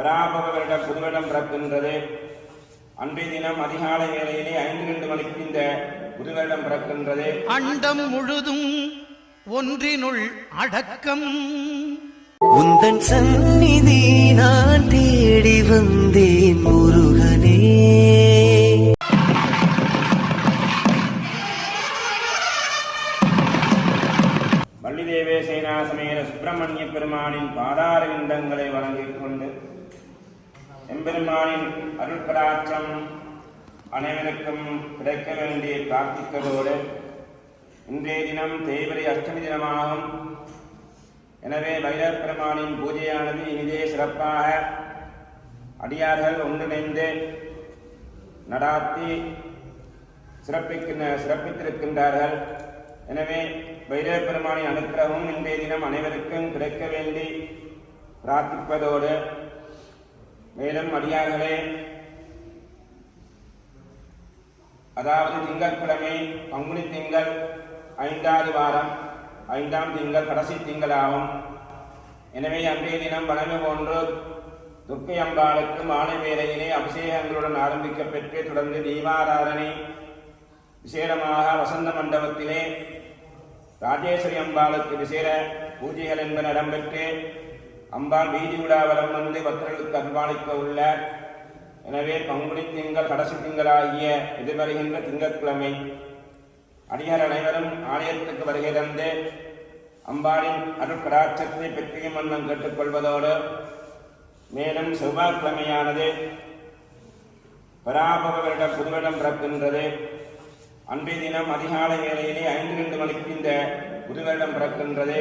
பராபவ வருடம் புதுவருடம் பிறக்கின்றது. அன்றைய தினம் அதிகாலை வேளையிலே 5-2 மணிக்கு இந்த புதுவருடம் பிறக்கின்றது. அண்டம் முழுதும் ஒன்றினுள் அடக்கம். உந்தன் சந்நிதி நான் தேடி வந்தேன் முருகனே. வள்ளிதேவே சேனாசமேத சுப்பிரமணிய பெருமானின் பாதார விந்தங்களை வழங்கிக் கொண்டு எம்பெருமானின் அருள்கடாட்சம் அனைவருக்கும் கிடைக்க வேண்டிய பிரார்த்திக்கதோடு இன்றைய தினம் தேய்பிரை அஷ்டமி தினமாகும். எனவே வைரப் பெருமானின் பூஜையானது இனிதே சிறப்பாக அடியார்கள் ஒன்றிணைந்து நடாத்தி சிறப்பித்திருக்கின்றார்கள். எனவே வைரப் பெருமானின் அனுக்கிரகம் இன்றைய தினம் அனைவருக்கும் கிடைக்க வேண்டி பிரார்த்திப்பதோடு மேலும் அடியார்களே, அதாவது திங்கட்கிழமை பங்குனி திங்கள் 5வது வாரம் 5ஆம் திங்கள் கடைசி திங்களாகும். எனவே அன்றைய தினம் வழமை போன்று துர்க்கை அம்பாளுக்கு மாலை வேளையிலே அபிஷேகங்களுடன் ஆரம்பிக்கப்பெற்று தொடர்ந்து தீபாராதனை விசேடமாக வசந்த மண்டபத்திலே ராஜேஸ்வரி அம்பாளுக்கு விசேட பூஜைகள் என்பன இடம்பெற்று அம்பாள் வீதி உலாவலம் வந்து பக்தர்களுக்கு அன்பாளிக்க உள்ள. எனவே பங்குனி திங்கள் கடைசி திங்களாகிய எதிர்வருகின்ற திங்கட்கிழமை அடியார் அனைவரும் ஆலயத்துக்கு வருகை தந்து அம்பாளின் அருட்கடாட்சத்தை பெற்றியும் வண்ணம் கேட்டுக்கொள்வதோடு மேலும் செவ்வாய்க்கிழமையானது பராபவ வருடம் புதுவருடம் பிறக்கின்றது. அன்றைய தினம் அதிகாலை வேளையிலே 5-2 மணிக்கு இந்த புதுவருடம் பிறக்கின்றது.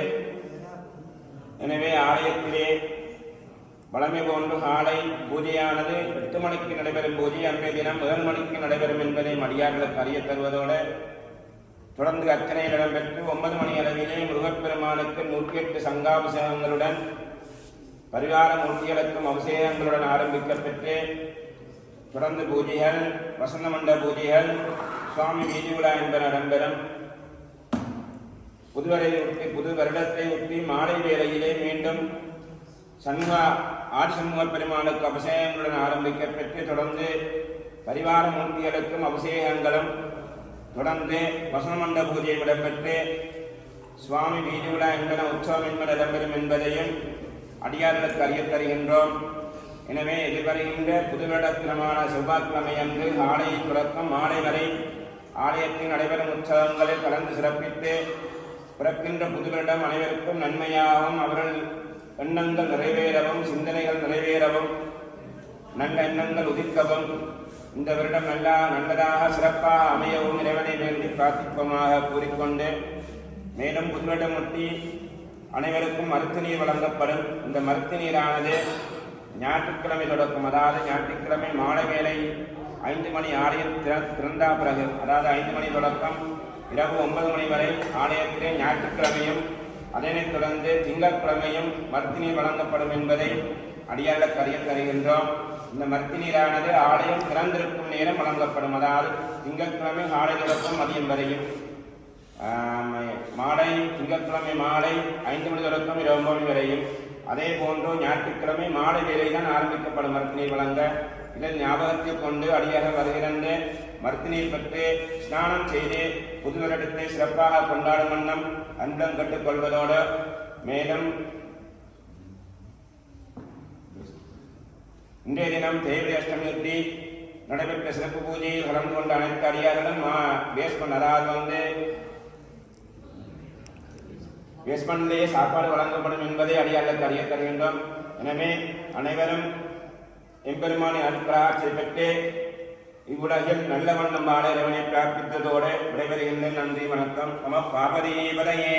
எனவே ஆலயத்திலே வழமை போன்று காலை பூஜையானது 8 மணிக்கு நடைபெறும் பூஜை அன்றைய தினம் 7 மணிக்கு நடைபெறும் என்பதை அடியார்களுக்கு அறிய தருவதோடு தொடர்ந்து அர்ச்சனையில் இடம்பெற்று 9 மணி அளவிலே முருகப்பெருமானுக்கு 108 சங்காபிஷேகங்களுடன் பரிவார மூர்த்திகளுக்கும் அபிஷேகங்களுடன் ஆரம்பிக்கப்பெற்று தொடர்ந்து பூஜைகள் வசந்த மண்ட பூஜைகள் சுவாமி வீதி உலா என்பன இடம்பெறும். புது வருடத்தை ஒட்டி மாலை வேளையிலே மீண்டும் ஆதிசண்முக பெருமானுக்கு அபிஷேகங்களுடன் ஆரம்பிக்கப்பெற்று தொடர்ந்து பரிவார மூர்த்திகளுக்கும் அபிஷேகங்களும் தொடர்ந்து வசனமண்ட பூஜை இடம்பெற்று சுவாமி வீதி உலா என்பன உற்சவம் என்பன இடம்பெறும் என்பதையும் அடியார்களுக்கு அறியத் தருகின்றோம். எனவே எதிர்வருகின்ற புதுவருடத்தினமான செவ்வாய்க்கிழமை அன்று காலை தொடக்கம் மாலை வரை ஆலயத்தில் நடைபெறும் உற்சவங்களில் கலந்து சிறப்பித்து பிறக்கின்ற புதுவருடம் அனைவருக்கும் நன்மையாகவும் அவர்கள் எண்ணங்கள் நிறைவேறவும் சிந்தனைகள் நிறைவேறவும் நல்ல எண்ணங்கள் உதிக்கவும் இந்த வருடம் நல்லதாக சிறப்பாக அமையவும் இறைவனை வேண்டி பிரார்த்திப்பமாக கூறிக்கொண்டு மேலும் புதுவருடம் ஒட்டி அனைவருக்கும் மருத்து நீர் வழங்கப்படும். இந்த மருத்து நீரானது ஞாயிற்றுக்கிழமை தொடக்கம், அதாவது ஞாயிற்றுக்கிழமை மாலை வேளை 5 மணி ஆலயம் திறந்தா பிறகு, அதாவது 5 மணி தொடக்கம் இரவு 9 மணி வரை ஆலயத்திலே ஞாயிற்றுக்கிழமையும் அதனைத் தொடர்ந்து திங்கட்கிழமையும் மருத்து நீர் வழங்கப்படும் என்பதை அடியார்களுக்கு அறிய தருகின்றோம். இந்த மருத்து நீரானது ஆலயம் திறந்திருக்கும் நேரம் வழங்கப்படும், அதாவது திங்கட்கிழமை காலை தொடக்கம் மதியம் வரையும், மாலை திங்கட்கிழமை மாலை 5 மணி தொடக்கம் இரவு 9 மணி வரையும், அதே போன்று ஞாயிற்றுக்கிழமை மாலை வேலைதான் ஆரம்பிக்கப்படும் மருத்து நீர் வழங்க. இதை ஞாபகத்தில் கொண்டு அடியாக வருகிறந்து மருத்து நீர் பெற்று ஸ்நானம் செய்து புது வருடத்தை சிறப்பாக கொண்டாடும் வண்ணம் அன்பம் கட்டுக்கொள்வதோடு மேலும் இன்றைய தினம் தேய்பிரை அஷ்டமியொட்டி நடைபெற்ற சிறப்பு பூஜையில் கலந்து கொண்ட அனைத்து அடியார்களும் பேஸ்மெண்ட், அதாவது பேஸ்மெண்ட்லேயே சாப்பாடு வழங்கப்படும் என்பதை அடியார்களுக்கு அறிய தருகின்றோம். எனவே அனைவரும் எம்பெருமானை அனுப்பிராட்சி பெற்று இவ்வுலகில் நல்ல வண்ணம் வாழ இறைவனை பிரார்த்தித்ததோடு விடைபெறுகின்றேன். நன்றி, வணக்கம். நம பார்வதி பதையே.